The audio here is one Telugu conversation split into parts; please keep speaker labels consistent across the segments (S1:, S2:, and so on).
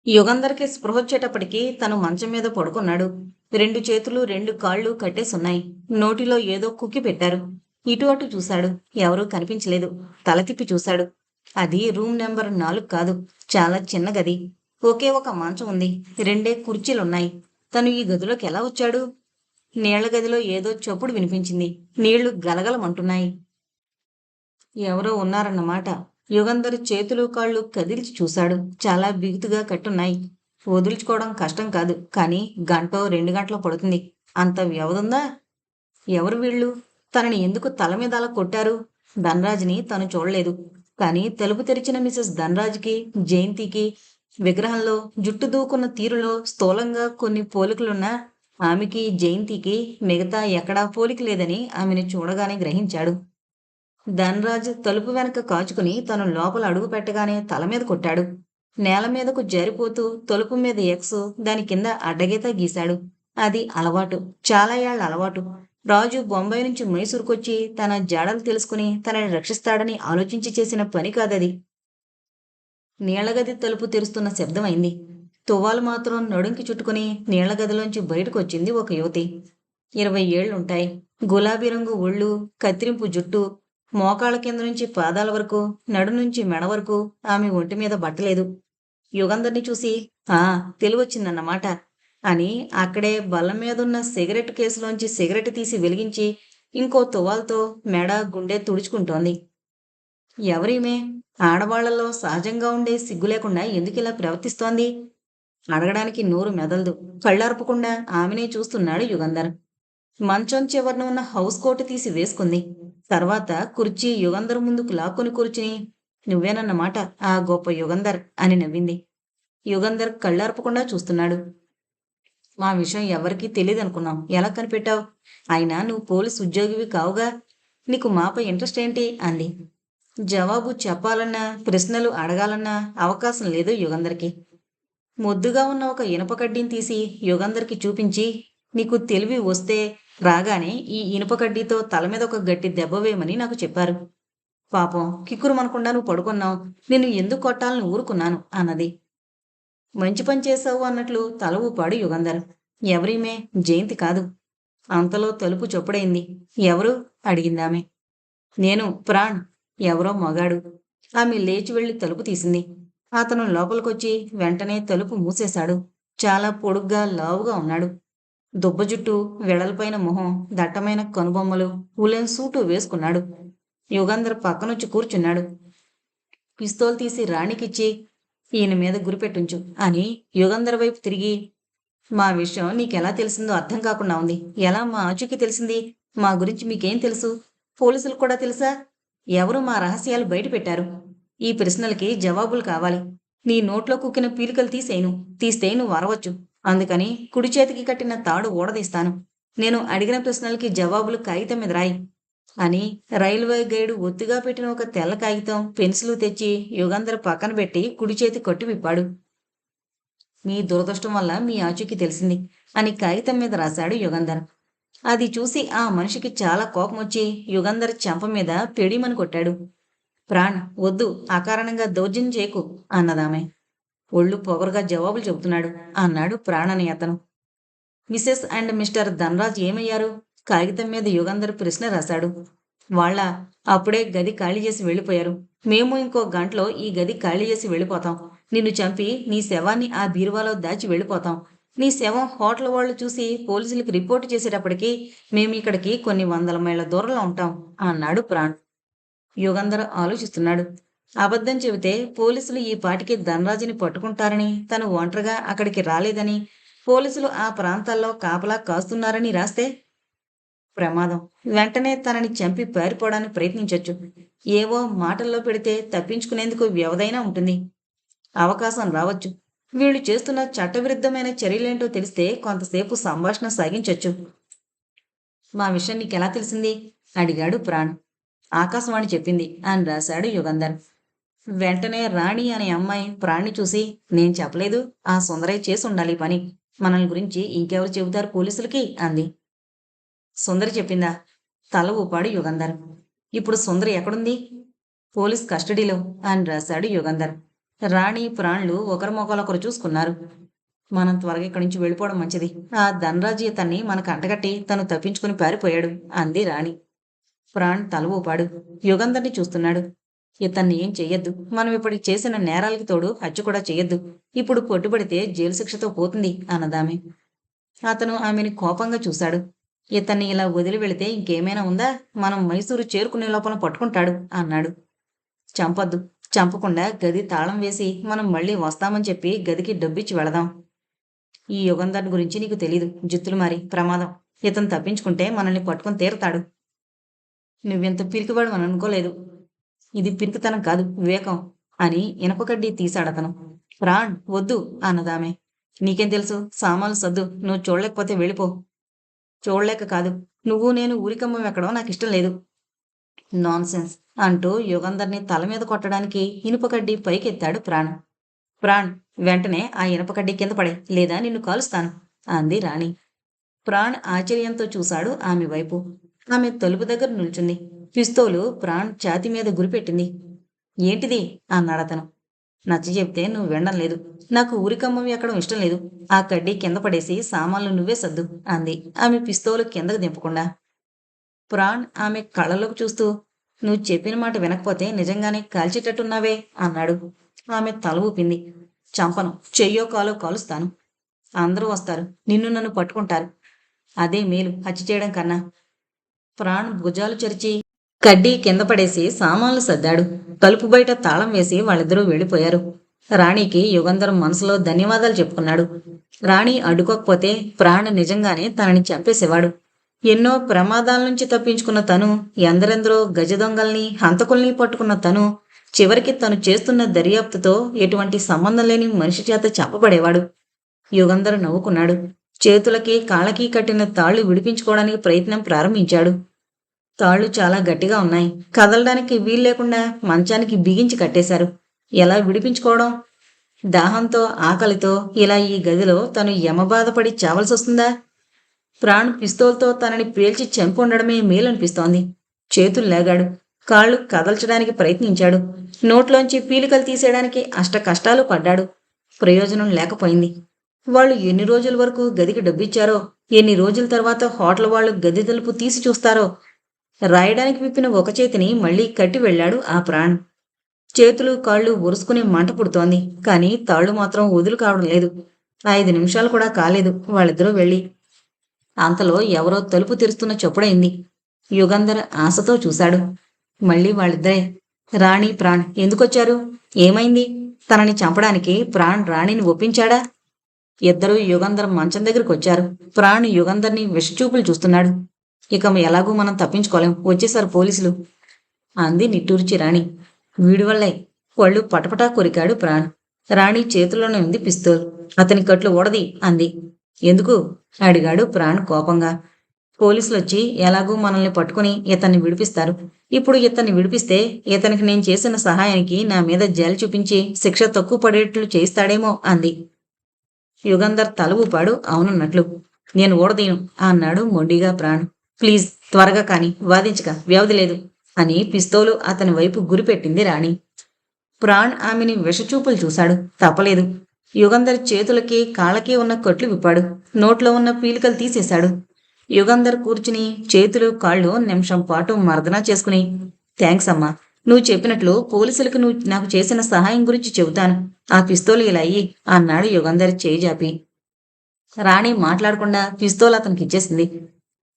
S1: యుగంధర్‌కి స్పృహొచ్చేటప్పటికి తను మంచం మీద పడుకున్నాడు. 2 చేతులు, 2 కాళ్ళు కట్టేసున్నాయి. నోటిలో ఏదో కుక్కి పెట్టారు. ఇటు అటు చూశాడు. ఎవరూ కనిపించలేదు. తల తిప్పి చూశాడు. అది రూమ్ నంబర్ 4 కాదు. చాలా చిన్న గది. ఒకే ఒక మంచం ఉంది. 2 కుర్చీలున్నాయి. తను ఈ గదిలోకి ఎలా వచ్చాడు? నీళ్ల గదిలో ఏదో చప్పుడు వినిపించింది. నీళ్లు గలగలమంటున్నాయి. ఎవరో ఉన్నారన్నమాట. యుగంధర్ చేతులు కాళ్ళు కదిల్చి చూశాడు. చాలా బిగుతుగా కట్టున్నాయి. వదుల్చుకోవడం కష్టం కాదు. కానీ గంటో 2 గంటలో పడుతుంది. అంత వ్యవధుందా? ఎవరు వీళ్ళు? తనని ఎందుకు తల మీద అలా కొట్టారు? ధనరాజ్ని తను చూడలేదు. కానీ తలుపు తెరిచిన మిసెస్ ధనరాజ్కి, జయంతికి విగ్రహంలో జుట్టు దూకున్న తీరులో స్థూలంగా కొన్ని పోలికలున్నా ఆమెకి, జయంతికి మిగతా ఎక్కడా పోలిక లేదని ఆమెను చూడగానే గ్రహించాడు. ధనరాజ్ తలుపు వెనక కాచుకుని తను లోపల అడుగు పెట్టగానే తల మీద కొట్టాడు. నేల మీదకు జారిపోతూ తలుపు మీద ఎక్స్, దాని కింద అడ్డగీత గీశాడు. అది అలవాటు. చాలా ఏళ్ల అలవాటు. రాజు బొంబాయి నుంచి మైసూరుకొచ్చి తన జాడలు తెలుసుకుని తనని రక్షిస్తాడని ఆలోచించి చేసిన పని కాదది. నీళ్లగది తలుపు తెరుస్తున్న శబ్దమైంది. తువ్వాలు మాత్రం నడుంకి చుట్టుకుని నీళ్లగదిలోంచి బయటకొచ్చింది ఒక యువతి. 20 ఏళ్లుంటాయి. గులాబీ రంగు ఒళ్ళు, కత్తిరింపు జుట్టు, మోకాళ్ళ కింద నుంచి పాదాల వరకు, నడు నుంచి మెడ వరకు ఆమె ఒంటి మీద బట్టలేదు. యుగంధర్ని చూసి ఆ తెలివొచ్చిందన్నమాట అని అక్కడే బల్ల మీదున్న సిగరెట్ కేసులోంచి సిగరెట్ తీసి వెలిగించి ఇంకో తువాల్తో మెడ, గుండె తుడుచుకుంటోంది. ఎవరీమే? ఆడవాళ్లలో సహజంగా ఉండే సిగ్గు లేకుండా ఎందుకిలా ప్రవర్తిస్తోంది? అడగడానికి నోరు మెదలదు. కళ్ళార్పకుండా ఆమెనే చూస్తున్నాడు యుగంధర్. మంచం చివరన ఉన్న హౌస్ కోటు తీసి వేసుకుంది. తర్వాత కుర్చీ యుగంధర్ ముందుకు లాక్కొని కూర్చుని నువ్వేనన్నమాట ఆ గొప్ప యుగంధర్ అని నవ్వింది. యుగంధర్ కళ్ళార్పకుండా చూస్తున్నాడు. మా విషయం ఎవరికీ తెలీదనుకున్నాం. ఎలా కనిపెట్టావు? అయినా నువ్వు పోలీసు ఉద్యోగివి కావుగా. నీకు మాపై ఇంట్రెస్ట్ ఏంటి? అంది. జవాబు చెప్పాలన్నా, ప్రశ్నలు అడగాలన్నా అవకాశం లేదు యుగంధర్కి. ముద్దుగా ఉన్న ఒక ఇనప కడ్డీని తీసి యుగంధర్కి చూపించి నీకు తెలివి వస్తే రాగానే ఈ ఇనుప కడ్డీతో తల మీద ఒక గట్టి దెబ్బ వేయమని నాకు చెప్పారు. పాపం కిక్కురుమనకుండా నువ్వు పడుకున్నావు. నిన్ను ఎందుకు కొట్టాలని ఊరుకున్నాను అన్నది. మంచి పని చేశావు అన్నట్లు తల ఊపాడు యుగంధర్. ఎవరీమే? జయంతి కాదు. అంతలో తలుపు చొప్పుడైంది. ఎవరు? అడిగిందామె. నేను ప్రాణ్. ఎవరో మగాడు. ఆమె లేచి వెళ్లి తలుపు తీసింది. అతను లోపలికొచ్చి వెంటనే తలుపు మూసేశాడు. చాలా పొడుగ్గా లావుగా ఉన్నాడు. దుబ్బ జుట్టు, వెడల్పైన మొహం, దట్టమైన కనుబొమ్మలు, ఉలెన్ సూటు వేసుకున్నాడు. యుగంధర్ పక్కనొచ్చి కూర్చున్నాడు. పిస్తోల్ తీసి రాణికిచ్చి ఈయన మీద గురిపెట్టుంచు అని యుగంధర్ వైపు తిరిగి మా విషయం నీకెలా తెలిసిందో అర్థం కాకుండా ఉంది. ఎలా మా ఆచూకీ తెలిసింది? మా గురించి మీకేం తెలుసు? పోలీసులకు కూడా తెలుసా? ఎవరు మా రహస్యాలు బయట పెట్టారు? ఈ ప్రశ్నలకి జవాబులు కావాలి. నీ నోట్లో కుక్కిన పీలికలు తీసేయను. తీస్తే నువ్వు అరవచ్చు. అందుకని కుడి చేతికి కట్టిన తాడు ఊడదీస్తాను. నేను అడిగిన ప్రశ్నలకి జవాబులు కాగితం మీద రాయి అని రైల్వే గైడు ఒత్తుగా పెట్టిన ఒక తెల్ల కాగితం, పెన్సిలు తెచ్చి యుగంధర్ పక్కన పెట్టి కుడి చేతి కట్టు విప్పాడు. మీ దురదృష్టం వల్ల మీ ఆచూకీ తెలిసింది అని కాగితం మీద రాశాడు యుగంధర్. అది చూసి ఆ మనిషికి చాలా కోపం వచ్చి యుగంధర్ చెంప మీద పెడీమని కొట్టాడు. ప్రాణ్ వద్దు, అకారణంగా దౌర్జన్యం చేయకు అన్నదామె. ఒళ్ళు పొగరుగా జవాబులు చెబుతున్నాడు అన్నాడు ప్రాణ్ అని అతను. మిసెస్ అండ్ మిస్టర్ ధనరాజ్ ఏమయ్యారు? కాగితం మీద యుగంధర్ ప్రశ్న రాశాడు. వాళ్ళ అప్పుడే గది ఖాళీ చేసి వెళ్ళిపోయారు. మేము ఇంకో గంటలో ఈ గది ఖాళీ చేసి వెళ్ళిపోతాం. నిన్ను చంపి నీ శవాన్ని ఆ బీరువాలో దాచి వెళ్ళిపోతాం. నీ శవం హోటల్ వాళ్ళు చూసి పోలీసులకు రిపోర్టు చేసేటప్పటికి మేము ఇక్కడికి కొన్ని 100 మైళ్ళ దూరంలో ఉంటాం అన్నాడు ప్రాణ్. యుగంధర్ ఆలోచిస్తున్నాడు. అబద్ధం చెబితే పోలీసులు ఈ పాటికి ధనరాజుని పట్టుకుంటారని, తను ఒంటరిగా అక్కడికి రాలేదని, పోలీసులు ఆ ప్రాంతాల్లో కాపలా కాస్తున్నారని రాస్తే ప్రమాదం. వెంటనే తనని చంపి పారిపోవడానికి ప్రయత్నించొచ్చు. ఏవో మాటల్లో పెడితే తప్పించుకునేందుకు వ్యవధైనా ఉంటుంది. అవకాశం రావచ్చు. వీళ్ళు చేస్తున్న చట్టవిరుద్ధమైన చర్యలేంటో తెలిస్తే కొంతసేపు సంభాషణ సాగించొచ్చు. మా విషయం నీకెలా తెలిసింది? అడిగాడు ప్రాణ్. ఆకాశవాణి చెప్పింది అని రాశాడు యుగంధర్. వెంటనే రాణి అనే అమ్మాయి ప్రాణ్ని చూసి నేను చెప్పలేదు, ఆ సుందరయ్య చేసి ఉండాలి ఈ పని. మనల్ని గురించి ఇంకెవరు చెబుతారు పోలీసులకి అంది. సుందరి చెప్పిందా? తల ఊపాడు యుగంధర్. ఇప్పుడు సుందరి ఎక్కడుంది? పోలీస్ కస్టడీలో అని రాశాడు యుగంధర్. రాణి ప్రాణులు ఒకరి మొఖాలొకరు చూసుకున్నారు. మనం త్వరగా ఇక్కడి నుంచి వెళ్ళిపోవడం మంచిది. ఆ ధనరాజు ఇతన్ని మనకు అంటగట్టి తను తప్పించుకుని పారిపోయాడు అంది రాణి. ప్రాణ్ తల ఊపాడు. యుగంధర్ని చూస్తున్నాడు. ఇతన్ని ఏం చెయ్యొద్దు. మనం ఇప్పటికి చేసిన నేరాలకి తోడు హత్య కూడా చెయ్యొద్దు. ఇప్పుడు పట్టుబడితే జైలు శిక్షతో పోతుంది అన్నదామె. అతను ఆమెని కోపంగా చూశాడు. ఇతన్ని ఇలా వదిలి వెళితే ఇంకేమైనా ఉందా? మనం మైసూరు చేరుకునే లోపల పట్టుకుంటాడు అన్నాడు. చంపొద్దు. చంపకుండా గది తాళం వేసి మనం మళ్ళీ వస్తామని చెప్పి గదికి డబ్బిచ్చి వెళదాం. ఈ యుగంధర్ గురించి నీకు తెలీదు. జుత్తులు మారి ప్రమాదం. ఇతను తప్పించుకుంటే మనల్ని పట్టుకొని తీరతాడు. నువ్వెంత పిరికివాడు అని అనుకోలేదు. ఇది పిరికితనం కాదు, వివేకం అని ఇనపకడ్డీ తీశాడతను. ప్రాణ్ వద్దు అన్నదామె. నీకేం తెలుసు? సామాన్లు సద్దు. నువ్వు చూడలేకపోతే వెళ్ళిపో. చూడలేక కాదు, నువ్వు నేను ఊరికమ్మం ఎక్కడో నాకు ఇష్టం లేదు. నాన్సెన్స్ అంటూ యుగంధర్ని తల మీద కొట్టడానికి ఇనుపకడ్డీ పైకెత్తాడు ప్రాణ్. ప్రాణ్ వెంటనే ఆ ఇనుపకడ్డీ కింద పడే, లేదా నిన్ను కాలుస్తాను అంది రాణి. ప్రాణ్ ఆశ్చర్యంతో చూశాడు ఆమె వైపు. ఆమె తలుపు దగ్గర నిల్చుంది. పిస్తోలు ప్రాణ్ ఛాతీ మీద గురిపెట్టింది. ఏంటిది అన్నాడతను. నచ్చ చెప్తే నువ్వు వినడం లేదు. నాకు ఊరికమ్మం ఎక్కడం ఇష్టం లేదు. ఆ కడ్డీ కింద పడేసి సామాన్లు నువ్వే సర్దు అంది ఆమె పిస్తోలు కిందకు దింపకుండా. ప్రాణ్ ఆమె కళ్ళలోకి చూస్తూ, నువ్వు చెప్పిన మాట వినకపోతే నిజంగానే కాల్చేటట్టున్నావే అన్నాడు. ఆమె తల ఊపింది. చంపను. చెయ్యో కాలో కాలుస్తాను. అందరూ వస్తారు. నిన్ను నన్ను పట్టుకుంటారు. అదే మేలు హత్య చేయడం కన్నా. ప్రాణ్ భుజాలు చరిచి కడ్డీ కింద పడేసి సామాన్లు సర్దాడు. తలుపు బయట తాళం వేసి వాళ్ళిద్దరూ వెళ్ళిపోయారు. రాణికి యుగంధర్ మనసులో ధన్యవాదాలు చెప్పుకున్నాడు. రాణి అడ్డుకోకపోతే ప్రాణ్ నిజంగానే తనని చంపేసేవాడు. ఎన్నో ప్రమాదాల నుంచి తప్పించుకున్న తను, ఎందరెందరో గజదొంగల్ని హంతకుల్ని పట్టుకున్న తను, చివరికి తను చేస్తున్న దర్యాప్తుతో ఎటువంటి సంబంధం లేని మనిషి చేత చంపబడేవాడు. యుగంధర్ నవ్వుకున్నాడు. చేతులకి కాళ్ళకి కట్టిన తాళ్లు విడిపించుకోవడానికి ప్రయత్నం ప్రారంభించాడు. తాళ్లు చాలా గట్టిగా ఉన్నాయి. కదలడానికి వీల్లేకుండా మంచానికి బిగించి కట్టేశారు. ఎలా విడిపించుకోవడం? దాహంతో ఆకలితో ఇలా ఈ గదిలో తను యమబాధపడి చావలసి వస్తుందా? ప్రాణ్ పిస్తోల్తో తనని పేల్చి చంపి ఉండడమే మేలనిపిస్తోంది. చేతులు లేగాడు. కాళ్ళు కదల్చడానికి ప్రయత్నించాడు. నోట్లోంచి పీలికలు తీసేయడానికి అష్ట కష్టాలు పడ్డాడు. ప్రయోజనం లేకపోయింది. వాళ్ళు ఎన్ని రోజుల వరకు గదికి డబ్బిచ్చారో, ఎన్ని రోజుల తర్వాత హోటల్ వాళ్ళు గది తలుపు తీసి చూస్తారో. రాయడానికి విప్పిన ఒక చేతిని మళ్లీ కట్టి వెళ్లాడు ఆ ప్రాణ్. చేతులు కాళ్ళు ఉరుసుకుని మంట పుడుతోంది. కానీ తాళ్లు మాత్రం వదులు కావడం లేదు. 5 నిమిషాలు కూడా కాలేదు వాళ్ళిద్దరూ వెళ్ళి. అంతలో ఎవరో తలుపు తెరుస్తున్న చప్పుడైంది. యుగంధర్ ఆశతో చూశాడు. మళ్ళీ వాళ్ళిద్దరే. రాణి ప్రాణ్ ఎందుకొచ్చారు? ఏమైంది? తనని చంపడానికి ప్రాణ్ రాణిని ఒప్పించాడా? ఇద్దరూ యుగంధర్ మంచం దగ్గరికి వచ్చారు. ప్రాణ్ యుగంధర్ని విషచూపులు చూస్తున్నాడు. ఇక ఎలాగూ మనం తప్పించుకోలేం. వచ్చేశారు పోలీసులు అంది నిట్టూర్చి రాణి. వీడి వల్లే. వాళ్ళు పటపటా కొరికాడు ప్రాణ్. రాణి చేతిలోనే ఉంది పిస్తోల్. అతని కట్లు ఊడది అంది. ఎందుకు అడిగాడు ప్రాణ్ కోపంగా. పోలీసులొచ్చి ఎలాగూ మనల్ని పట్టుకుని ఇతన్ని విడిపిస్తారు. ఇప్పుడు ఇతన్ని విడిపిస్తే ఇతనికి నేను చేసిన సహాయానికి నా మీద జాలి చూపించి శిక్ష తక్కువ పడేట్లు చేయిస్తాడేమో అంది. యుగంధర్ తల ఊపాడు అవునన్నట్లు. నేను ఊడదీను అన్నాడు మొండిగా ప్రాణ్. ప్లీజ్ త్వరగా కాని, వాదించక, వ్యవధి లేదు అని పిస్తోలు అతని వైపు గురిపెట్టింది రాణి. ప్రాణ్ ఆమెని విషచూపులు చూశాడు. తప్పలేదు. యుగంధర్ చేతులకి కాళ్ళకి ఉన్న కట్లు విప్పాడు. నోట్లో ఉన్న పీలికలు తీసేశాడు. యుగంధర్ కూర్చుని చేతులు కాళ్ళు నిమిషం పాటు మర్దనా చేసుకుని, థ్యాంక్స్ అమ్మా. నువ్వు చెప్పినట్లు పోలీసులకు నువ్వు నాకు చేసిన సహాయం గురించి చెబుతాను. ఆ పిస్తోలు ఇలా అయ్యి అన్నాడు యుగంధర్ చేయి జాపి. రాణి మాట్లాడకుండా పిస్తోల్ అతనికి ఇచ్చేసింది.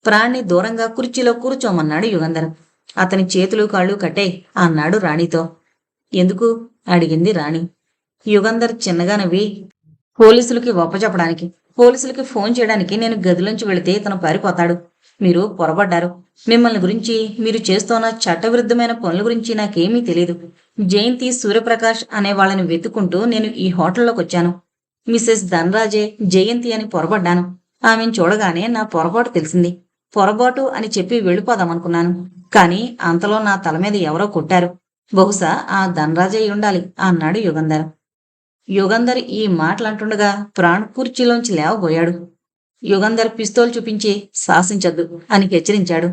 S1: ప్రాణ్ణి దూరంగా కుర్చీలో కూర్చోమన్నాడు యుగంధర్. అతని చేతులు కాళ్ళు కట్టే అన్నాడు రాణితో. ఎందుకు అడిగింది రాణి. యుగంధర్ చిన్నగా నవ్వి, పోలీసులకి ఒప్పచెప్పడానికి. పోలీసులకి ఫోన్ చేయడానికి నేను గదిలోంచి వెళితే తను పారిపోతాడు. మీరు పొరపడ్డారు. మిమ్మల్ని గురించి, మీరు చేస్తున్న చట్టవిరుద్ధమైన పనుల గురించి నాకేమీ తెలియదు. జయంతి సూర్యప్రకాష్ అనే వాళ్ళని వెతుక్కుంటూ నేను ఈ హోటల్లోకి వచ్చాను. మిసెస్ ధనరాజే జయంతి అని పొరపడ్డాను. ఆమెను చూడగానే నా పొరపాటు తెలిసింది. పొరపాటు అని చెప్పి వెళ్ళిపోదామనుకున్నాను. కానీ అంతలో నా తల మీద ఎవరో కొట్టారు. బహుశా ఆ ధనరాజే ఉండాలి అన్నాడు యుగంధర్. యుగంధర్ ఈ మాటలంటుండగా ప్రాణ్ కుర్చీలోంచి లేవబోయాడు. యుగంధర్ పిస్తోల్ చూపించి శాసించద్దు అని హెచ్చరించాడు.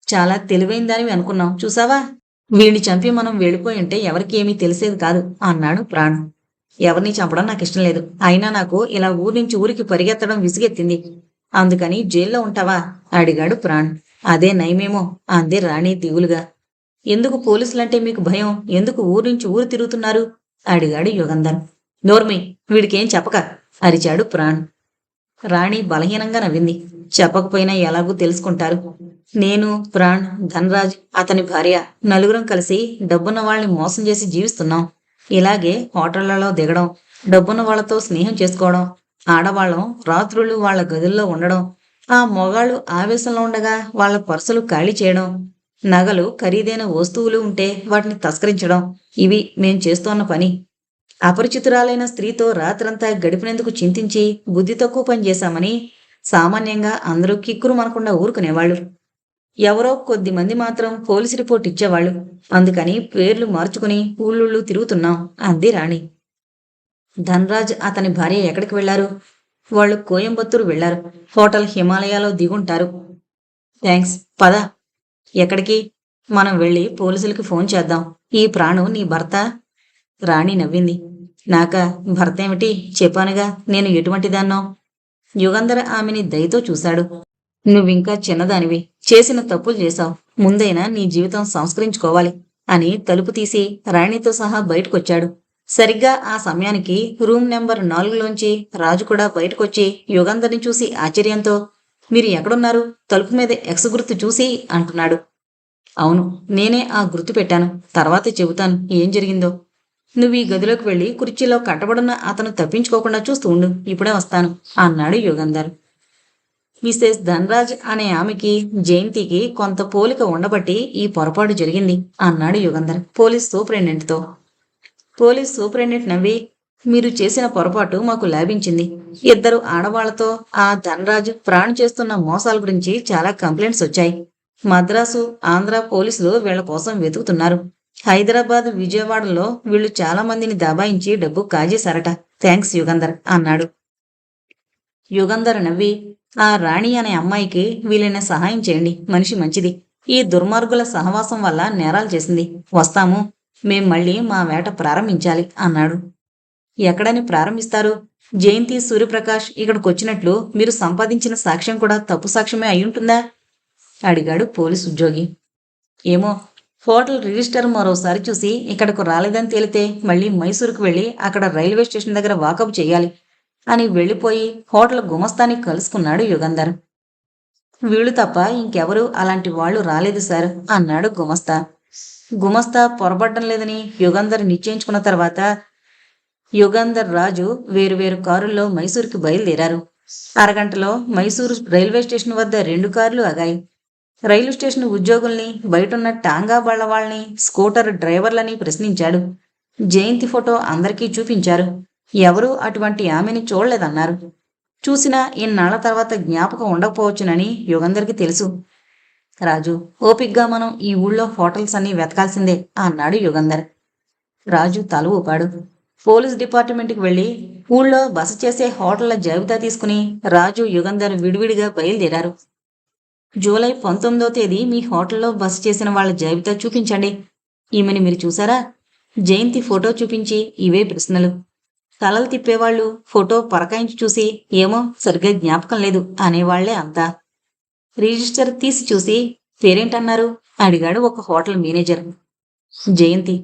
S1: చాలా తెలివైందని అనుకున్నాం, చూసావా వీడిని చంపి మనం వెళ్ళిపోయి ఉంటే ఎవరికి ఏమీ తెలిసేది కాదు అన్నాడు ప్రాణ్. ఎవరిని చంపడం నాకు ఇష్టం లేదు. అయినా నాకు ఇలా ఊరి నుంచి ఊరికి పరిగెత్తడం విసిగెత్తింది. అందుకని జైల్లో ఉంటావా అడిగాడు ప్రాణ్. అదే నయమేమో అంది రాణి దిగులుగా. ఎందుకు పోలీసులంటే మీకు భయం? ఎందుకు ఊరు నుంచి ఊరు తిరుగుతున్నారు అడిగాడు యుగంధర్. నోర్మి, వీడికేం చెప్పక అరిచాడు ప్రాణ్. రాణి బలహీనంగా నవ్వింది. చెప్పకపోయినా ఎలాగూ తెలుసుకుంటారు. నేను, ప్రాణ్, ధనరాజ్, అతని భార్య నలుగురం కలిసి డబ్బున్న వాళ్ళని మోసం చేసి జీవిస్తున్నాం. ఇలాగే హోటళ్లలో దిగడం, డబ్బున్న వాళ్ళతో స్నేహం చేసుకోవడం, ఆడవాళ్ళం రాత్రుళ్ళు వాళ్ళ గదుల్లో ఉండడం, ఆ మొగాళ్ళు ఆవేశంలో ఉండగా వాళ్ళ పర్సులు ఖాళీ చేయడం, నగలు ఖరీదైన వస్తువులు ఉంటే వాటిని తస్కరించడం, ఇవి మేం చేస్తోన్న పని. అపరిచితురాలైన స్త్రీతో రాత్రంతా గడిపినందుకు చింతించి బుద్ధి తక్కువ పని చేశామని సామాన్యంగా అందరూ కిక్కురు మనకుండా ఊరుకునేవాళ్ళు. ఎవరో కొద్ది మంది మాత్రం పోలీసు రిపోర్ట్ ఇచ్చేవాళ్ళు. అందుకని పేర్లు మార్చుకుని ఊళ్ళుళ్ళు తిరుగుతున్నాం అంది రాణి. ధన్రాజ్ అతని భార్య ఎక్కడికి వెళ్లారు? వాళ్ళు కోయంబత్తూరు వెళ్లారు. హోటల్ హిమాలయాలో దిగుంటారు. థ్యాంక్స్, పద. ఎక్కడికి? మనం వెళ్ళి పోలీసులకి ఫోన్ చేద్దాం. ఈ ప్రాణు నీ భర్త? రాణి నవ్వింది. నాకా భర్త ఏమిటి? చెప్పానుగా నేను ఎటువంటి దాన్నో. యుగంధర ఆమెని దయతో చూశాడు. నువ్వింకా చిన్నదానివి, చేసిన తప్పులు చేశావు. ముందైనా నీ జీవితం సంస్కరించుకోవాలి అని తలుపు తీసి రాణితో సహా బయటకొచ్చాడు. సరిగ్గా ఆ సమయానికి రూమ్ నెంబర్ 4లోంచి రాజు కూడా బయటకొచ్చి యుగంధర్ని చూసి ఆశ్చర్యంతో, మీరు ఎక్కడున్నారు? తలుపు మీద ఎక్స్ గుర్తు చూసి అంటున్నాడు. అవును, నేనే ఆ గుర్తు పెట్టాను. తర్వాతే చెబుతాను ఏం జరిగిందో. నువ్వు ఈ గదిలోకి వెళ్ళి కుర్చీలో కట్టబడున్న అతను తప్పించుకోకుండా చూస్తూ ఉండు. ఇప్పుడే వస్తాను అన్నాడు యుగంధర్. మిసెస్ ధనరాజ్ అనే ఆమెకి జయంతికి కొంత పోలిక ఉండబట్టి ఈ పొరపాటు జరిగింది అన్నాడు యుగంధర్ పోలీస్ సూపరింటెండెంట్తో. పోలీస్ సూపరింటెండెంట్ నవ్వి, మీరు చేసిన పొరపాటు మాకు లాభించింది. ఇద్దరు ఆడవాళ్లతో ఆ ధనరాజ్ ప్రాణ్ చేస్తున్న మోసాల గురించి చాలా కంప్లైంట్స్ వచ్చాయి. మద్రాసు, ఆంధ్ర పోలీసులు వీళ్ల కోసం వెతుకుతున్నారు. హైదరాబాద్, విజయవాడలో వీళ్ళు చాలా మందిని దబాయించి డబ్బు కాజేశారట. థ్యాంక్స్ యుగంధర్ అన్నాడు. యుగంధర్ నవ్వి, ఆ రాణి అనే అమ్మాయికి వీలైన సహాయం చేయండి. మనిషి మంచిది. ఈ దుర్మార్గుల సహవాసం వల్ల నేరాలు చేసింది. వస్తాము. మేం మళ్ళీ మా వేట ప్రారంభించాలి అన్నాడు. ఎక్కడని ప్రారంభిస్తారు? జయంతి, సూర్యప్రకాష్ ఇక్కడికొచ్చినట్లు మీరు సంపాదించిన సాక్ష్యం కూడా తప్పు సాక్ష్యమే అయ్యుంటుందా అడిగాడు పోలీసు ఉద్యోగి. ఏమో, హోటల్ రిజిస్టర్ మరోసారి చూసి ఇక్కడకు రాలేదని తేలితే మళ్ళీ మైసూరుకు వెళ్ళి అక్కడ రైల్వే స్టేషన్ దగ్గర వాకప్ చేయాలి అని వెళ్ళిపోయి హోటల్ గుమస్తాని కలుసుకున్నాడు యుగంధర్. వీళ్ళు తప్ప ఇంకెవరూ అలాంటి వాళ్ళు రాలేదు సార్ అన్నాడు గుమస్తా. గుమస్తా పొరపడ్డం లేదని యుగంధర్ నిశ్చయించుకున్న తర్వాత యుగంధర్, రాజు వేరువేరు కారుల్లో మైసూరుకి బయలుదేరారు. అరగంటలో మైసూరు రైల్వే స్టేషన్ వద్ద 2 కార్లు ఆగాయి. రైలు స్టేషన్ ఉద్యోగుల్ని, బయటున్న టాంగా బళ్ల వాళ్ళని, స్కూటర్ డ్రైవర్లని ప్రశ్నించాడు. జయంతి ఫోటో అందరికీ చూపించారు. ఎవరూ అటువంటి ఆమెని చూడలేదన్నారు. చూసినా ఇన్నాళ్ల తర్వాత జ్ఞాపకం ఉండకపోవచ్చునని యుగంధర్కి తెలుసు. రాజు, ఓపిగ్గా మనం ఈ ఊళ్ళో హోటల్స్ అన్నీ వెతకాల్సిందే అన్నాడు యుగంధర్. రాజు తల ఊపాడు. పోలీస్ డిపార్ట్మెంట్కి వెళ్ళి ఊళ్ళో బస చేసే హోటళ్ల జాబితా తీసుకుని రాజు, యుగంధర్ విడివిడిగా బయలుదేరారు. జూలై 19వ తేదీ మీ హోటల్లో బస చేసిన వాళ్ళ జాబితా చూపించండి. ఈమెని మీరు చూసారా? జయంతి ఫోటో చూపించి ఇవే ప్రశ్నలు. తలలు తిప్పేవాళ్ళు, ఫోటో పరకాయించి చూసి ఏమో సరిగ్గా జ్ఞాపకం లేదు అనేవాళ్లే అంతా. రిజిస్టర్ తీసి చూసి పేరేంటన్నారు అడిగాడు ఒక హోటల్ మేనేజర్. జయంతి.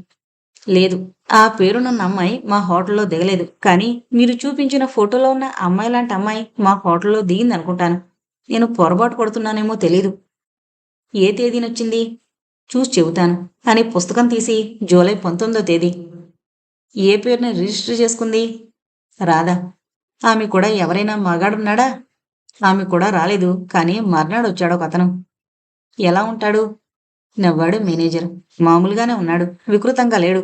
S1: లేదు, ఆ పేరునున్న అమ్మాయి మా హోటల్లో దిగలేదు. కానీ మీరు చూపించిన ఫోటోలో ఉన్న అమ్మాయి లాంటి అమ్మాయి మా హోటల్లో దిగిందనుకుంటాను. నేను పొరపాటు పడుతున్నానేమో తెలీదు. ఏ తేదీనొచ్చింది? చూసి చెబుతాను అని పుస్తకం తీసి జూలై 19వ తేదీ. ఏ పేరుని రిజిస్టర్ చేసుకుంది? రాధా. ఆమె కూడా ఎవరైనా మగాడున్నాడా? ఆమె కూడా రాలేదు. కానీ మర్నాడు వచ్చాడు ఒక అతను. ఎలా ఉంటాడు? నవ్వాడు మేనేజర్. మామూలుగానే ఉన్నాడు, వికృతంగా లేడు.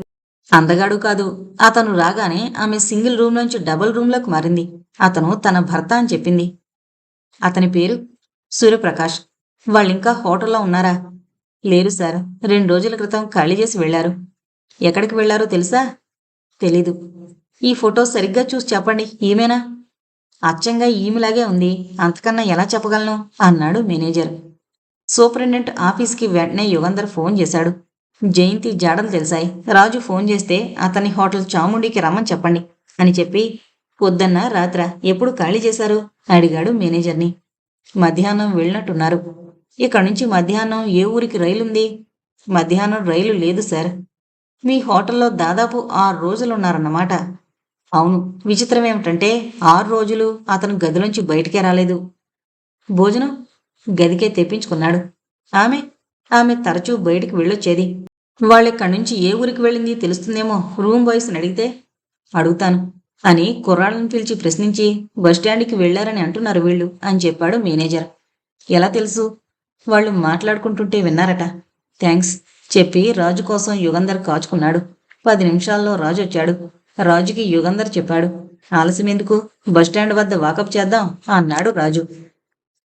S1: అందగాడు కాదు. అతను రాగానే ఆమె సింగిల్ రూమ్ నుంచి డబుల్ రూమ్లోకి మారింది. అతను తన భర్త అని చెప్పింది. అతని పేరు సూర్యప్రకాష్. వాళ్ళింకా హోటల్లో ఉన్నారా? లేరు సార్, 2 రోజుల క్రితం ఖాళీ చేసి వెళ్లారు. ఎక్కడికి వెళ్లారో తెలుసా? తెలీదు. ఈ ఫోటో సరిగ్గా చూసి చెప్పండి, ఈమెనా? అచ్చంగా ఈమెలాగే ఉంది. అంతకన్నా ఎలా చెప్పగలను అన్నాడు మేనేజర్. సూపరింటెండెంట్ ఆఫీస్కి వెంటనే యుగంధర్ ఫోన్ చేశాడు. జయంతి జాడలు తెలిసాయి. రాజు ఫోన్ చేస్తే అతన్ని హోటల్ చాముండికి రమ్మని చెప్పండి అని చెప్పి పొద్దున్న రాత్ర ఎప్పుడు ఖాళీ చేశారు అడిగాడు మేనేజర్ని. మధ్యాహ్నం వెళ్ళినట్టున్నారు. ఇక్కడి నుంచి మధ్యాహ్నం ఏ ఊరికి రైలుంది? మధ్యాహ్నం రైలు లేదు సార్. మీ హోటల్లో దాదాపు 6 రోజులున్నారన్నమాట. అవును. విచిత్రం ఏమిటంటే 6 రోజులు అతను గదిలోంచి బయటికే రాలేదు. భోజనం గదికే తెప్పించుకున్నాడు. ఆమె ఆమె తరచూ బయటికి వెళ్ళొచ్చేది. వాళ్ళిక్కడి నుంచి ఏ ఊరికి వెళ్ళింది తెలుస్తుందేమో రూమ్ బాయ్స్ని అడిగితే. అడుగుతాను అని కుర్రాళ్ళని పిలిచి ప్రశ్నించి బస్టాండ్కి వెళ్లారని అంటున్నారు వీళ్ళు అని చెప్పాడు మేనేజర్. ఎలా తెలుసు? వాళ్ళు మాట్లాడుకుంటుంటే విన్నారట. థ్యాంక్స్ చెప్పి రాజు కోసం యుగంధర్ కాచుకున్నాడు. 10 నిమిషాల్లో రాజు వచ్చాడు. రాజుకి యుగంధర్ చెప్పాడు. ఆలస్యమెందుకు, బస్టాండ్ వద్ద వాకప్ చేద్దాం అన్నాడు రాజు.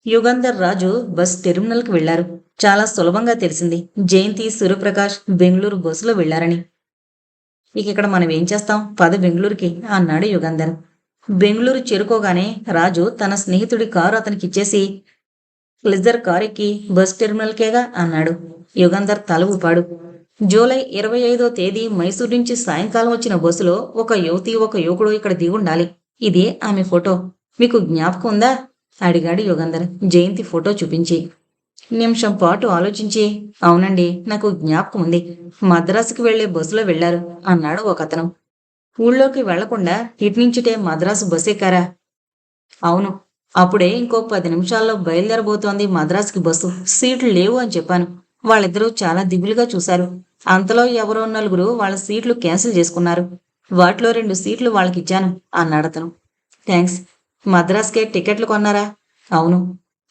S1: యుగంధర్ రాజు బస్ టెర్మినల్కి వెళ్లారు. చాలా సులభంగా తెలిసింది జయంతి సూర్యప్రకాష్ బెంగళూరు బస్సులో వెళ్లారని. ఇక్కడ మనం ఏం చేస్తాం, పద బెంగళూరుకి అన్నాడు యుగంధర్. బెంగళూరు చేరుకోగానే రాజు తన స్నేహితుడి కారు అతనికిచ్చేసి ప్లెజర్ కారు ఎక్కి బస్ టెర్మినల్కేగా అన్నాడు. యుగంధర్ తల ఊపాడు. జూలై 25వ తేదీ మైసూర్ నుంచి సాయంకాలం వచ్చిన బస్సులో ఒక యువతి ఒక యువకుడు ఇక్కడ దిగుండాలి. ఇదే ఆమె ఫోటో. మీకు జ్ఞాపకం ఉందా అడిగాడు యుగంధర్ జయంతి ఫోటో చూపించి. నిమిషం పాటు ఆలోచించి అవునండి నాకు జ్ఞాపకం ఉంది, మద్రాసుకి వెళ్లే బస్సులో వెళ్లారు అన్నాడు ఒకతను. ఊళ్ళోకి వెళ్లకుండా ఇట్నుంచిటే మద్రాసు బస్ ఎక్కారా? అవును. అప్పుడే ఇంకో 10 నిమిషాల్లో బయలుదేరబోతోంది మద్రాసుకి బస్సు. సీట్లు లేవు అని చెప్పాను. వాళ్ళిద్దరూ చాలా దిగులుగా చూశారు. అంతలో ఎవరో నలుగురు వాళ్ళ సీట్లు క్యాన్సిల్ చేసుకున్నారు. వాటిలో 2 సీట్లు వాళ్ళకిచ్చాను అన్నాడతను. థ్యాంక్స్. మద్రాస్కే టికెట్లు కొన్నారా? అవును.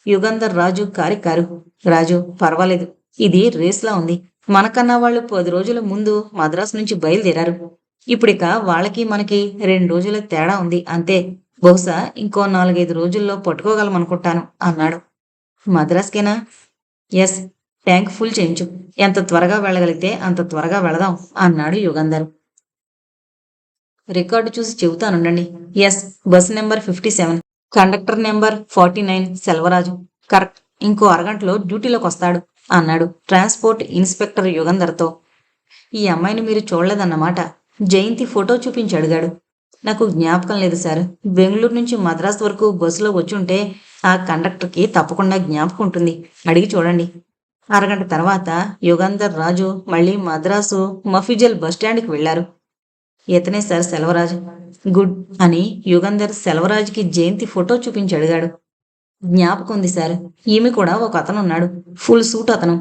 S1: యుగంధర్ రాజు కారెక్కారు. రాజు పర్వాలేదు, ఇది రేస్లా ఉంది. మనకన్నా వాళ్ళు 10 రోజుల ముందు మద్రాసు నుంచి బయలుదేరారు. ఇప్పుడిక వాళ్ళకి మనకి 2 రోజుల తేడా ఉంది అంతే. బహుశా ఇంకో 4-5 రోజుల్లో పట్టుకోగలమనుకుంటాను అన్నాడు. మద్రాస్కేనా? ఎస్. ట్యాంక్ ఫుల్ చేయించు. ఎంత త్వరగా వెళ్ళగలిగితే అంత త్వరగా వెళదాం అన్నాడు యుగంధర్. రికార్డు చూసి చెబుతానుండండి. Yes. Bus number 57, conductor number 49 Selvaraju. Correct. ఇంకో అరగంటలో డ్యూటీలోకి వస్తాడు అన్నాడు ట్రాన్స్పోర్ట్ ఇన్స్పెక్టర్ యుగంధర్తో. ఈ అమ్మాయిని మీరు చూడలేదన్నమాట. జయంతి ఫోటో చూపించి అడిగాడు. నాకు జ్ఞాపకం లేదు సార్. బెంగళూరు నుంచి మద్రాసు వరకు బస్సులో వచ్చుంటే ఆ కండక్టర్కి తప్పకుండా జ్ఞాపకం ఉంటుంది. అడిగి చూడండి. అరగంట తర్వాత యుగంధర్ రాజు మళ్ళీ మద్రాసు మఫిజల్ బస్టాండ్కి వెళ్లారు. ఇతనే సార్ సెల్వరాజు. గుడ్ అని యుగంధర్ సెల్వరాజుకి జయంతి ఫోటో చూపించి అడిగాడు. జ్ఞాపకం ఉంది సార్. ఈమె కూడా ఒక అతను ఉన్నాడు, ఫుల్ సూట్ అతను.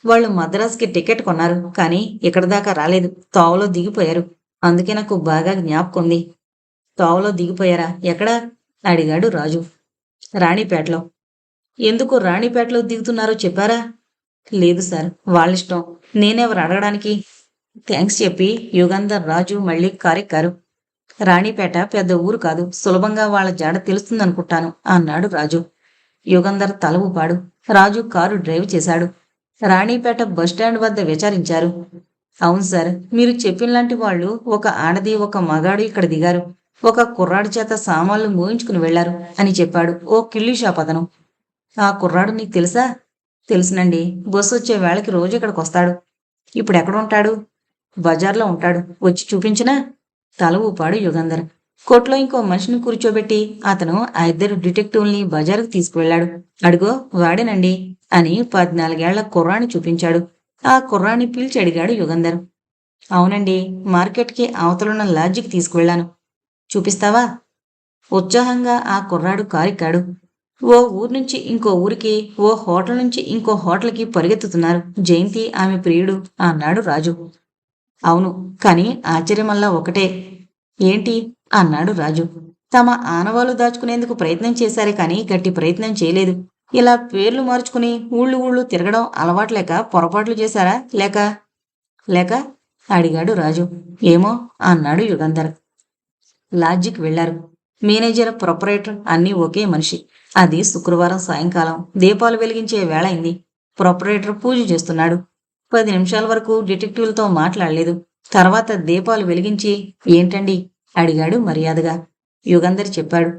S1: వాళ్ళు మద్రాసుకి టికెట్ కొన్నారు, కానీ ఇక్కడి దాకా రాలేదు. తోవలో దిగిపోయారు. అందుకే నాకు బాగా జ్ఞాపకం ఉంది. తోవలో దిగిపోయారా? ఎక్కడా అడిగాడు రాజు. రాణిపేటలో. ఎందుకు రాణిపేటలో దిగుతున్నారో చెప్పారా? లేదు సార్, వాళ్ళిష్టం. నేనెవరు అడగడానికి? థ్యాంక్స్ చెప్పి యుగంధర్ రాజు మళ్ళీ కారెక్కారు. రాణిపేట పెద్ద ఊరు కాదు, సులభంగా వాళ్ళ జాడ తెలుస్తుందనుకుంటాను అన్నాడు రాజు. యుగంధర్ తల ఊపాడు. రాజు కారు డ్రైవ్ చేశాడు. రాణిపేట బస్టాండ్ వద్ద విచారించారు. అవును సార్, మీరు చెప్పినలాంటి వాళ్ళు ఒక ఆడది ఒక మగాడు ఇక్కడ దిగారు. ఒక కుర్రాడి చేత సామాన్లు మోయించుకుని వెళ్లారు అని చెప్పాడు ఓ కిళ్ళీ షాప్ అతను. ఆ కుర్రాడు నీకు తెలుసా? తెలుసునండి. బస్సు వచ్చే వేళకి రోజు ఇక్కడికి వస్తాడు. ఇప్పుడు ఎక్కడుంటాడు? బజార్లో ఉంటాడు. వచ్చి చూపించినా? తల ఊపాడు యుగంధర్. కోట్లో ఇంకో మనిషిని కూర్చోబెట్టి అతను ఆ 2 డిటెక్టివ్ల్ని బజారుకు తీసుకువెళ్లాడు. అడుగో వాడేనండి అని 14 ఏళ్ల కుర్రాన్ని చూపించాడు. ఆ కుర్రాన్ని పిలిచి అడిగాడు యుగంధర్. అవునండి, మార్కెట్కి అవతలున్న లాడ్జికి తీసుకువెళ్లాను. చూపిస్తావా? ఉత్సాహంగా ఆ కుర్రాడు కారెక్కాడు. ఓ ఊరు నుంచి ఇంకో ఊరికి, ఓ హోటల్ నుంచి ఇంకో హోటల్కి పరిగెత్తుతున్నారు జయంతి ఆమె ప్రియుడు అన్నాడు రాజు. అవును, కానీ ఆశ్చర్యమల్లా ఒకటే. ఏంటి అన్నాడు రాజు. తమ ఆనవాలు దాచుకునేందుకు ప్రయత్నం చేశారే కానీ గట్టి ప్రయత్నం చేయలేదు. ఇలా పేర్లు మార్చుకుని ఊళ్ళు తిరగడం అలవాట్లేక పొరపాట్లు చేశారా లేక లేక అడిగాడు రాజు. ఏమో అన్నాడు యుగంధర్. లాడ్జికి వెళ్లారు. మేనేజర్, ప్రొపరేటర్ అన్నీ ఒకే మనిషి. అది శుక్రవారం సాయంకాలం. దీపాలు వెలిగించే వేళ అయింది. ప్రొపరేటర్ పూజ చేస్తున్నాడు. 10 నిమిషాల వరకు డిటెక్టివ్లతో మాట్లాడలేదు. తర్వాత దీపాలు వెలిగించి ఏంటండి అడిగాడు మర్యాదగా. యుగంధర్ చెప్పాడు.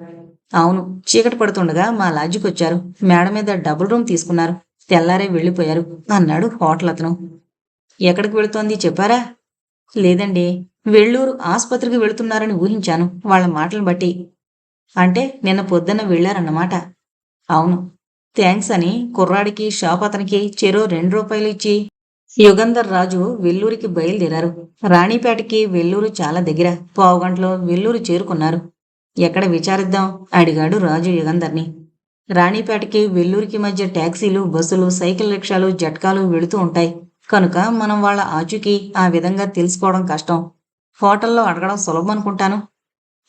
S1: అవును, చీకటి పడుతుండగా మా లాడ్జికి వచ్చారు. మేడ మీద డబుల్ రూమ్ తీసుకున్నారు. తెల్లారే వెళ్లిపోయారు అన్నాడు హోటల్ అతను. ఎక్కడికి వెళుతోంది చెప్పారా? లేదండి. వెల్లూరు ఆస్పత్రికి వెళుతున్నారని ఊహించాను వాళ్ళ మాటలను బట్టి. అంటే నిన్న పొద్దున్న వెళ్ళారన్నమాట. అవును. థ్యాంక్స్ అని కుర్రాడికి షాప్ అతనికి చెరో రూ. 2 ఇచ్చి యుగంధర్ రాజు వెల్లూరికి బయలుదేరారు. రాణిపేటకి వెల్లూరు చాలా దగ్గర. పావుగంటలో వెల్లూరు చేరుకున్నారు. ఎక్కడ విచారిద్దాం? అడిగాడు రాజు యుగంధర్ని. రాణిపేటకి వెల్లూరికి మధ్య టాక్సీలు, బస్సులు, సైకిల్ రిక్షాలు, జట్కాలు వెళుతూ ఉంటాయి. కనుక మనం వాళ్ళ ఆచూకీ ఆ విధంగా తెలుసుకోవడం కష్టం. హోటల్లో అడగడం సులభం అనుకుంటాను.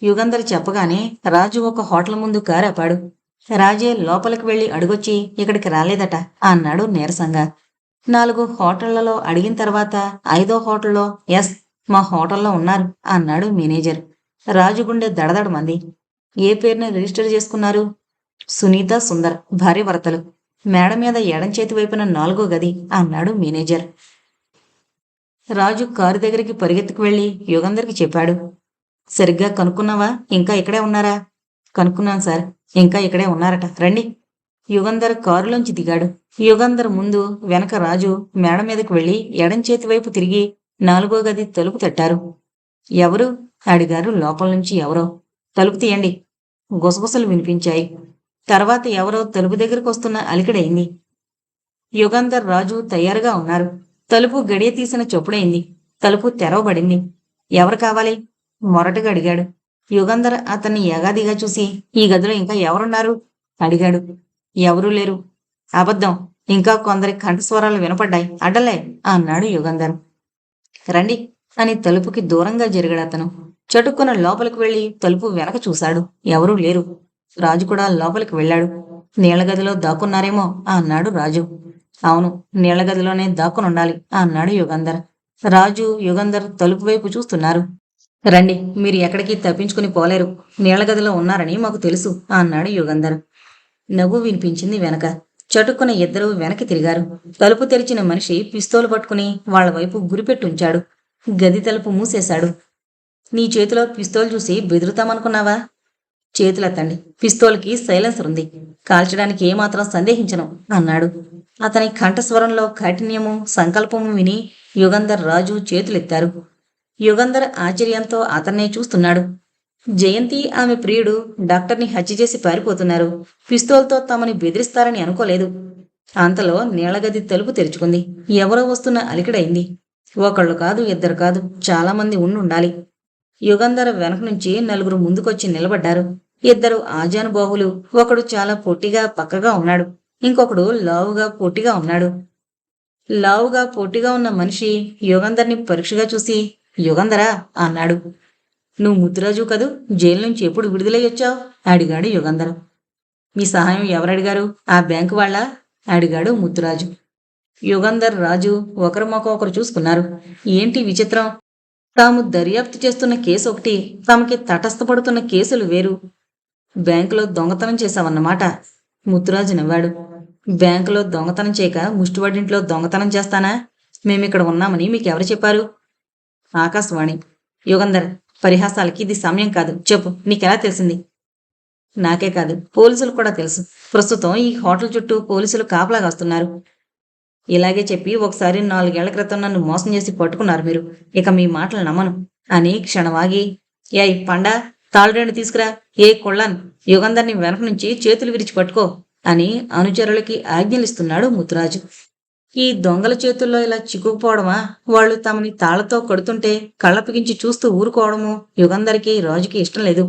S1: యుగంధర్ చెప్పగానే రాజు ఒక హోటల్ ముందు కారాపాడు. రాజే లోపలికి వెళ్లి అడుగొచ్చి ఇక్కడికి రాలేదట అన్నాడు నీరసంగా. 4 హోటళ్లలో అడిగిన తర్వాత 5వ హోటల్లో ఎస్, మా హోటల్లో ఉన్నారు అన్నాడు మేనేజర్. రాజు గుండె దడదడమంది. ఏ పేరుని రిజిస్టర్ చేసుకున్నారు? సునీత సుందర్, భార్యాభర్తలు. మేడ మీద ఎడం చేతి వైపున 4వ గది అన్నాడు మేనేజర్. రాజు కారు దగ్గరికి పరిగెత్తుకు వెళ్లి యుగంధర్కి చెప్పాడు. సరిగ్గా కనుక్కున్నావా? ఇంకా ఇక్కడే ఉన్నారా? కనుక్కున్నాను సార్. ఇంకా ఇక్కడే ఉన్నారట. రండి. యుగంధర్ కారులోంచి దిగాడు. యుగంధర్ ముందు వెనక రాజు మేడ మీదకి వెళ్లి ఎడం చేతి వైపు తిరిగి 4వ గది తలుపు తట్టారు. ఎవరు? అడిగారు లోపల నుంచి ఎవరో. తలుపు తీయండి. గుసగుసలు వినిపించాయి. తర్వాత ఎవరో తలుపు దగ్గరకు వస్తున్న అలికిడైంది. యుగంధర్ రాజు తయారుగా ఉన్నారు. తలుపు గడియ తీసిన చొప్పుడైంది. తలుపు తెరవబడింది. ఎవరు కావాలి? మొరటుగా అడిగాడు. యుగంధర్ అతన్ని యగాదిగా చూసి ఈ గదిలో ఇంకా ఎవరున్నారు? అడిగాడు. ఎవరూ లేరు. అబద్ధం. ఇంకా కొందరి కంఠస్వరాలు వినపడ్డాయి. అడ్డలే అన్నాడు యుగంధర్. రండి అని తలుపుకి దూరంగా జరిగాడతను. చటుక్కున లోపలికి వెళ్లి తలుపు వెనక చూశాడు. ఎవరూ లేరు. రాజు కూడా లోపలికి వెళ్ళాడు. నీళ్లగదిలో దాక్కున్నారేమో అన్నాడు రాజు. అవును, నీళ్లగదిలోనే దాక్కునుండాలి అన్నాడు యుగంధర్. రాజు, యుగంధర్ తలుపు వైపు చూస్తున్నారు. రండి, మీరు ఎక్కడికి తప్పించుకుని పోలేరు. నీళ్లగదిలో ఉన్నారని మాకు తెలుసు అన్నాడు యుగంధర్. నవ్వు వినిపించింది వెనక. చటుక్కున ఇద్దరూ వెనక్కి తిరిగారు. తలుపు తెరిచిన మనిషి పిస్తోలు పట్టుకుని వాళ్ల వైపు గురిపెట్టుంచాడు. గది తలుపు మూసేశాడు. నీ చేతిలో పిస్తోల్ చూసి బెదురుతామనుకున్నావా? చేతులెత్తండి. పిస్తోల్కి సైలెన్సర్ ఉంది. కాల్చడానికి ఏమాత్రం సందేహించను అన్నాడు. అతని కంఠస్వరంలో కాఠిన్యము, సంకల్పము విని యుగంధర్, రాజు చేతులెత్తారు. యుగంధర్ ఆశ్చర్యంతో అతన్నే చూస్తున్నాడు. జయంతి, ఆమె ప్రియుడు డాక్టర్ని హత్య చేసి పారిపోతున్నారు. పిస్తోల్తో తమని బెదిరిస్తారని అనుకోలేదు. అంతలో నీళ్లగది తలుపు తెరుచుకుంది. ఎవరో వస్తున్న అలికిడైంది. ఒకళ్ళు కాదు, ఇద్దరు కాదు, చాలామంది ఉండుండాలి. యుగంధర్ వెనక నుంచి 4 ముందుకొచ్చి నిలబడ్డారు. ఇద్దరు ఆజానుబాహులు. ఒకడు చాలా పొట్టిగా పక్కగా ఉన్నాడు. ఇంకొకడు లావుగా పొట్టిగా ఉన్నాడు. లావుగా పొట్టిగా ఉన్న మనిషి యుగంధర్ని పరీక్షగా చూసి యుగంధరా అన్నాడు. నువ్వు ముద్దురాజు కదూ? జైలు నుంచి ఎప్పుడు విడుదలయ్యొచ్చావు? అడిగాడు యుగంధర్. మీ సహాయం ఎవరడిగారు? ఆ బ్యాంకు వాళ్ళ? అడిగాడు ముద్దురాజు. యుగంధర్, రాజు ఒకరి ముఖం ఒకరు చూసుకున్నారు. ఏంటి విచిత్రం? తాము దర్యాప్తు చేస్తున్న కేసు ఒకటి, తమకి తటస్థపడుతున్న కేసులు వేరు. బ్యాంకులో దొంగతనం చేశావన్నమాట. ముద్దురాజు నవ్వాడు. బ్యాంకులో దొంగతనం చేయక ముష్టివాడింట్లో దొంగతనం చేస్తానా? మేమిక్కడ ఉన్నామని మీకెవరు చెప్పారు? ఆకాశవాణి. యుగంధర్, పరిహాసాలకి ఇది సమయం కాదు. చెప్పు, నీకెలా తెలిసింది? నాకే కాదు, పోలీసులు కూడా తెలుసు. ప్రస్తుతం ఈ హోటల్ చుట్టూ పోలీసులు కాపలా కాస్తున్నారు. ఇలాగే చెప్పి ఒకసారి 4 ఏళ్ల క్రితం నన్ను మోసం చేసి పట్టుకున్నారు మీరు. ఇక మీ మాటలు నమ్మను అని క్షణవాగి, ఏయ్ పండా, తాళురేణు తీసుకురా. ఏ కొళ్ళాన్, యుగంధర్ని వెనక నుంచి చేతులు విరిచి పట్టుకో అని అనుచరులకి ఆజ్ఞలిస్తున్నాడు ముత్తురాజు. ఈ దొంగల చేతుల్లో ఇలా చిక్కుకుపోవడమా? వాళ్ళు తమని తాళ్లతో కొడుతుంటే కళ్ళపిగించి చూస్తూ ఊరుకోవడము యుగంధర్కి, రాజుకి ఇష్టం లేదు.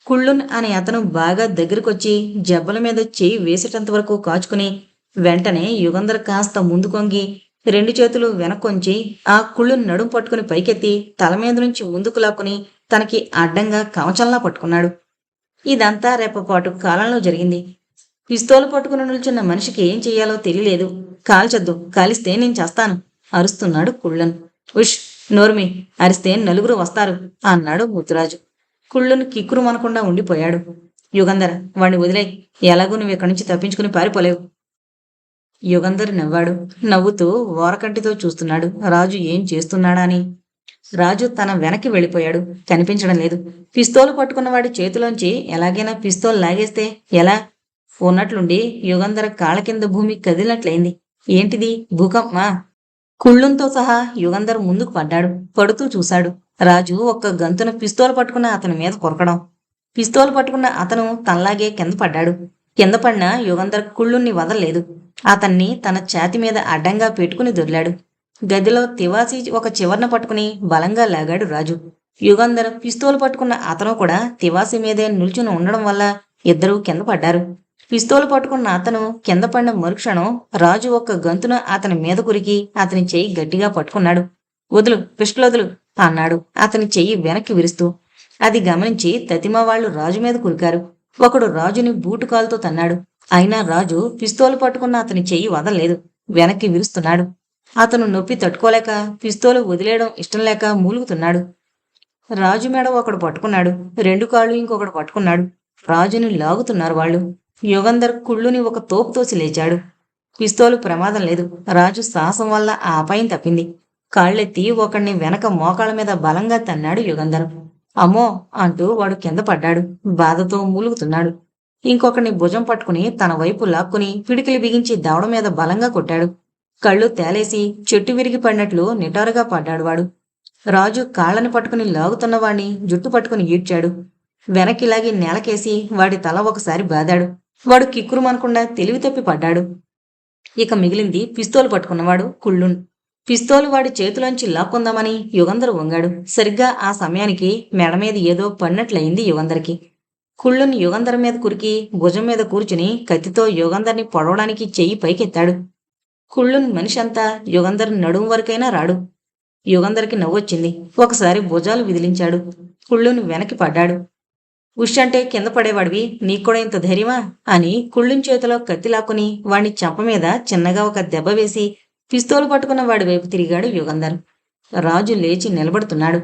S1: కుళ్ళున్ అనే అతను బాగా దగ్గరకొచ్చి జబ్బల మీద చేయి వేసేటంత వరకు కాచుకుని వెంటనే యుగంధర్ కాస్త ముందు కొంగి 2 చేతులు వెనక్కొంచి ఆ కుళ్ళున్ నడుం పట్టుకుని పైకెత్తి తల మీద నుంచి ముందుకు లాక్కుని తనకి అడ్డంగా కవచంలా పట్టుకున్నాడు. ఇదంతా రెప్పపాటు కాలంలో జరిగింది. పిస్తోలు పట్టుకుని నిల్చున్న మనిషికి ఏం చెయ్యాలో తెలియలేదు. కాల్చొద్దు, కాలిస్తే నేను చేస్తాను అరుస్తున్నాడు కుళ్ళన్. ఉష్, నోర్మి, అరిస్తే 4 వస్తారు అన్నాడు ముత్తురాజు. కుళ్ళును కిక్కురు మనకుండా ఉండిపోయాడు. యుగంధర్, వాణ్ణి వదిలే. ఎలాగూ నువ్వు ఇక్కడి నుంచి తప్పించుకుని పారిపోలేవు. యుగంధర్ నవ్వాడు. నవ్వుతూ ఓరకంటితో చూస్తున్నాడు రాజు ఏం చేస్తున్నాడా అని. రాజు తన వెనక్కి వెళ్ళిపోయాడు. కనిపించడం లేదు. పిస్తోలు పట్టుకున్నవాడి చేతిలోంచి ఎలాగైనా పిస్తోల్ లాగేస్తే ఎలా? ఉన్నట్లుండి యుగంధర్ కాళ్ళ కింద భూమి కదిలినట్లయింది. ఏంటిది? భూకంపమా? కుళ్ళుంతో సహా యుగంధర్ ముందుకు పడ్డాడు. పడుతూ చూశాడు. రాజు ఒక్క గంతున పిస్తోలు పట్టుకున్న అతని మీద కొరకడం. పిస్తోలు పట్టుకున్న అతను తనలాగే కింద పడ్డాడు. కింద పడిన యుగంధర్ కుళ్ళుణ్ణి వదల్లేదు. అతన్ని తన ఛాతి మీద అడ్డంగా పెట్టుకుని దొర్లాడు. గదిలో తివాసీ ఒక చివర్న పట్టుకుని బలంగా లాగాడు రాజు. యుగంధర్ పిస్తోలు పట్టుకున్న అతను కూడా తివాసీ మీదే నిల్చుని ఉండడం వల్ల ఇద్దరూ కింద పడ్డారు. పిస్తోలు పట్టుకున్న అతను కింద పడిన మరుక్షణం రాజు ఒక్క గంతున అతని మీద కురికి అతని చెయ్యి గట్టిగా పట్టుకున్నాడు. వదులు, పిస్టలొదులు అన్నాడు అతని చెయ్యి వెనక్కి విరుస్తూ. అది గమనించి తతిమా వాళ్లు రాజు మీద కురికారు. ఒకడు రాజుని బూటు కాలుతో తన్నాడు. అయినా రాజు పిస్తోలు పట్టుకున్న అతని చెయ్యి వదలలేదు. వెనక్కి విరుస్తున్నాడు. అతను నొప్పి తట్టుకోలేక పిస్తోలు వదిలేయడం ఇష్టం లేక మూలుగుతున్నాడు. రాజు మెడ ఒకడు పట్టుకున్నాడు. రెండు కాళ్ళు ఇంకొకడు పట్టుకున్నాడు. రాజుని లాగుతున్నారు వాళ్ళు. యుగంధర్ కుళ్ళుని ఒక తోపు తోసి లేచాడు. పిస్తోలు ప్రమాదం లేదు. రాజు సాహసం వల్ల ఆ అపాయం తప్పింది. కాళ్ళెత్తి ఒకడిని వెనక మోకాళ్ళ మీద బలంగా తన్నాడు యుగంధర్. అమ్మో అంటూ వాడు కింద పడ్డాడు. బాధతో మూలుగుతున్నాడు. ఇంకొకడిని భుజం పట్టుకుని తన వైపు లాక్కుని పిడికిలి బిగించి దవడ మీద బలంగా కొట్టాడు. కళ్ళు తేలేసి చెట్టు విరిగి పడినట్లు నిటారుగా పడ్డాడు వాడు. రాజు కాళ్ళని పట్టుకుని లాగుతున్నవాణ్ణి జుట్టు పట్టుకుని ఈడ్చాడు. వెనక్కి లాగి నేలకేసి వాడి తల ఒకసారి బాదాడు. వాడు కిక్కురుమనకుండా తెలివి తప్పి పడ్డాడు. ఇక మిగిలింది పిస్తోలు పట్టుకున్నవాడు కుళ్ళున్. పిస్తోలు వాడి చేతిలోంచి లాక్కుందామని యుగంధర్ వంగాడు. సరిగ్గా ఆ సమయానికి మెడ మీద ఏదో పడినట్లయింది యుగంధర్కి. కుళ్ళున్ యుగంధర్ మీద కురికి భుజం మీద కూర్చుని కత్తితో యుగంధర్ని పొడవడానికి చెయ్యి పైకెత్తాడు. కుళ్ళున్ మనిషంతా యుగంధర్ నడుం వరకైనా రాడు. యుగంధర్కి నవ్వొచ్చింది. ఒకసారి భుజాలు విదిలించాడు. కుళ్ళున్ వెనక్కి పడ్డాడు. ఉష్ అంటే కింద పడేవాడివి, నీక్కూడా ఇంత ధైర్యమా అని కుళ్ళున్ చేతిలో కత్తి లాక్కుని వాణ్ణి చెంప మీద చిన్నగా ఒక దెబ్బ వేసి పిస్తోలు పట్టుకున్న వాడి వైపు తిరిగాడు యుగంధర్. రాజు లేచి నిలబడుతున్నాడు.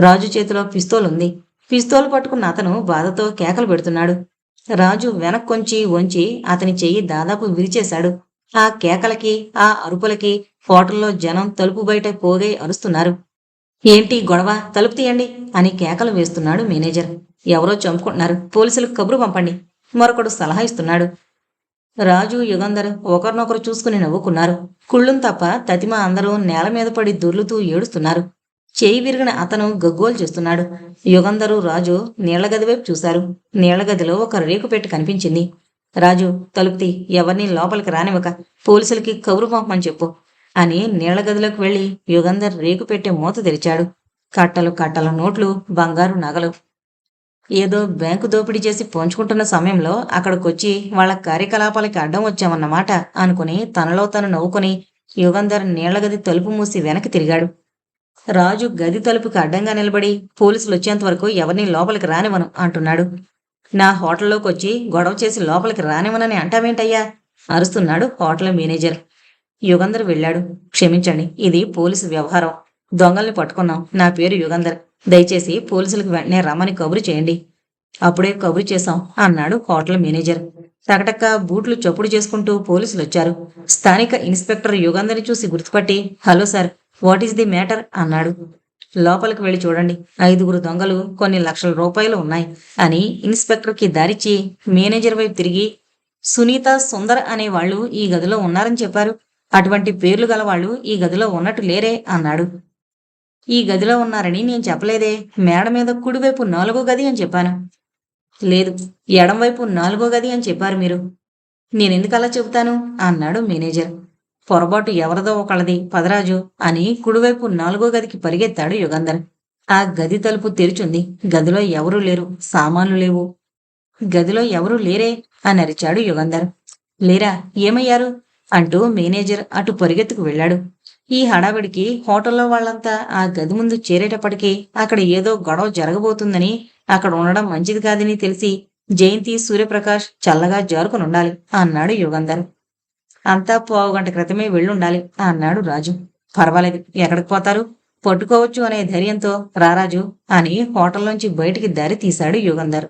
S1: రాజు చేతిలో పిస్తోలుంది. పిస్తోలు పట్టుకున్న అతను బాధతో కేకలు పెడుతున్నాడు. రాజు వెనక్కొంచి వంచి అతని చెయ్యి దాదాపు విరిచేశాడు. ఆ కేకలకి ఆ అరుపులకి హోటల్లో జనం తలుపు బయట పోగై అరుస్తున్నారు. ఏంటి గొడవ, తలుపు తీయండి అని కేకలు వేస్తున్నాడు మేనేజర్. ఎవరో చంపుకుంటున్నారు, పోలీసులకు కబురు పంపండి మరొకడు సలహా ఇస్తున్నాడు. రాజు యుగంధర్ ఒకరినొకరు చూసుకుని నవ్వుకున్నారు. కుళ్ళుం తప్ప తతిమ అందరూ నేల మీద పడి దొర్లుతూ ఏడుస్తున్నారు. చేయి విరిగిన అతను గగ్గోలు చేస్తున్నాడు. యుగంధరు రాజు నీళ్లగది వైపు చూశారు. నీళ్లగదిలో ఒక రేకు పెట్టి కనిపించింది. రాజు తలుపుతి, ఎవరిని లోపలికి రానివ్వక పోలీసులకి కబురు పంపమని చెప్పు అని నీళ్లగదిలోకి వెళ్లి యుగంధర్ రేకు పెట్టే మూత తెరిచాడు. కట్టలు కట్టల నోట్లు, బంగారు నగలు. ఏదో బ్యాంకు దోపిడీ చేసి పోంచుకుంటున్న సమయంలో అక్కడికొచ్చి వాళ్ల కార్యకలాపాలకి అడ్డం వచ్చామన్నమాట అనుకుని తనలో తను నవ్వుకుని యుగంధర్ నీళ్లగది తలుపు మూసి వెనక్కి తిరిగాడు. రాజు గది తలుపుకి అడ్డంగా నిలబడి పోలీసులు వచ్చేంత వరకు ఎవరిని లోపలికి రానివ్వను అంటున్నాడు. నా హోటల్లోకి వచ్చి గొడవ చేసి లోపలికి రానివ్వనని అంటావేంటయ్యా అరుస్తున్నాడు హోటల్ మేనేజర్. యుగంధర్ వెళ్ళాడు. క్షమించండి, ఇది పోలీసు వ్యవహారం. దొంగల్ని పట్టుకున్నాం. నా పేరు యుగంధర్. దయచేసి పోలీసులకు వెంటనే రమ్మని కబురు చేయండి. అప్పుడే కబురు చేశాం అన్నాడు హోటల్ మేనేజర్. టకటక్క బూట్లు చప్పుడు చేసుకుంటూ పోలీసులు వచ్చారు. స్థానిక ఇన్స్పెక్టర్ యుగంధర్ని చూసి గుర్తుపట్టి, hello sir, what is the matter అన్నాడు. లోపలికి వెళ్ళి చూడండి, 5 దొంగలు, కొన్ని లక్షల రూపాయలు ఉన్నాయి అని ఇన్స్పెక్టర్కి దారిచ్చి మేనేజర్ వైపు తిరిగి, సునీత, సుందర్ అనే వాళ్ళు ఈ గదిలో ఉన్నారని చెప్పారు. అటువంటి పేర్లు గల వాళ్ళు ఈ గదిలో ఉన్నట్టు లేరే అన్నాడు. ఈ గదిలో ఉన్నారని నేను చెప్పలేదే. మేడ మీద కుడివైపు 4వ గది అని చెప్పాను. లేదు, ఎడంవైపు 4వ గది అని చెప్పారు మీరు. నేనెందుకు అలా చెబుతాను అన్నాడు మేనేజర్. పొరపాటు ఎవరిదో ఒకళ్ళది, పదరాజు అని కుడివైపు 4వ గదికి పరిగెత్తాడు యుగంధర్. ఆ గది తలుపు తెరిచుంది. గదిలో ఎవరూ లేరు, సామాన్లు లేవు. గదిలో ఎవరూ లేరే అని అరిచాడు యుగంధర్. లేరా, ఏమయ్యారు అంటూ మేనేజర్ అటు పరిగెత్తుకు వెళ్ళాడు. ఈ హడావిడికి హోటల్లో వాళ్లంతా ఆ గది ముందు చేరేటప్పటికీ అక్కడ ఏదో గొడవ జరగబోతుందని, అక్కడ ఉండడం మంచిది కాదని తెలిసి జయంతి, సూర్యప్రకాష్ చల్లగా జారుకునుండాలి అన్నాడు యుగంధర్. అంతా 15 గంట క్రితమే వెళ్ళుండాలి అన్నాడు రాజు. పర్వాలేదు, ఎక్కడికి పోతారు, పట్టుకోవచ్చు అనే ధైర్యంతో రారాజు అని హోటల్లోంచి బయటికి దారి తీశాడు యుగంధర్.